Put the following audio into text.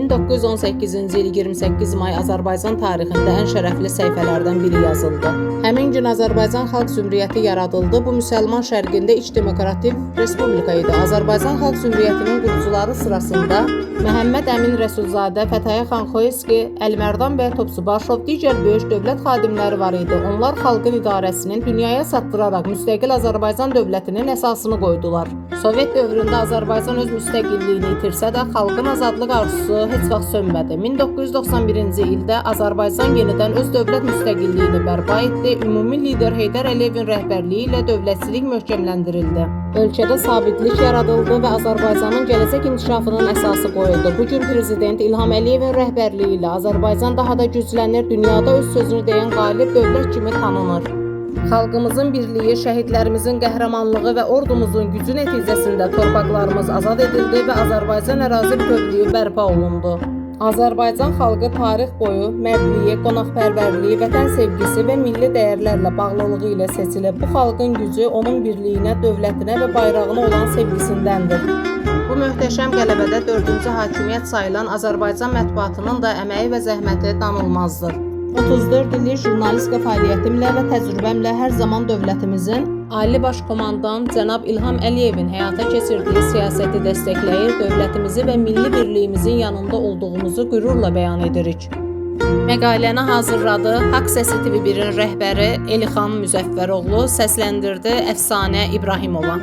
1918-ci il 28 may Azərbaycan tarixində ən şərəfli səhifələrdən biri yazıldı. Həmin gün Azərbaycan Xalq Cümhuriyyəti yaradıldı. Bu müsəlman şərqində iç demokratik respublika idi. Azərbaycan Xalq Cümhuriyyətinin qurucuları sırasında Məhəmməd Əmin Rəsulzadə, Fətəyə xan Xoyski, Əlimərdan bəy Topçubaşov, digər böyük dövlət xadimləri var idi. Onlar xalqın idarəsinin dünyaya çatdıraraq müstəqil Azərbaycan dövlətinin əsasını qoydular. Sovet dövründə Azərbaycan öz müstəqilliyini itirsə də, xalqın azadlıq arzusu heç vaxt sönmədi. 1991-ci ildə Azərbaycan yenidən öz dövlət müstəqilliyini bərpa etdi. Ümumi lider Heydər Əliyevin rəhbərliyi ilə dövlətçilik möhkəmləndirildi. Ölkədə sabitlik yaradıldı və Azərbaycanın gələcək inkişafının əsası qoyuldu. Bu gün Prezident İlham Əliyevin rəhbərliyi ilə Azərbaycan daha da güclənir, dünyada öz sözünü deyən qalib dövlət kimi tanınır. Xalqımızın birliyi, şəhidlərimizin qəhrəmanlığı və ordumuzun gücü nəticəsində torpaqlarımız azad edildi və Azərbaycan ərazi bütövlüyü bərpa olundu. Azərbaycan xalqı tarix boyu mərdliyi, qonaqpərvərliyi, vətən sevgisi və milli dəyərlərlə bağlılığı ilə seçilib. Bu xalqın gücü onun birliyinə, dövlətinə və bayrağına olan sevgisindəndir. Bu möhtəşəm qələbədə 4-cü hakimiyyət sayılan Azərbaycan mətbuatının da əməyi və zəhməti danılmazdır. 34 illik jurnalistika fəaliyyətimlə və təcrübəmlə hər zaman dövlətimizin Ali Baş Komandan cənab İlham Əliyevin həyata keçirdiyi siyasəti dəstəkləyir, dövlətimizi və milli birliyimizin yanında olduğumuzu qürurla bəyan edirik. Məqaləni hazırladı Haqq Səsi TV1-in rəhbəri Elixan Müzəffəroğlu, səsləndirdi Əfsanə İbrahimova.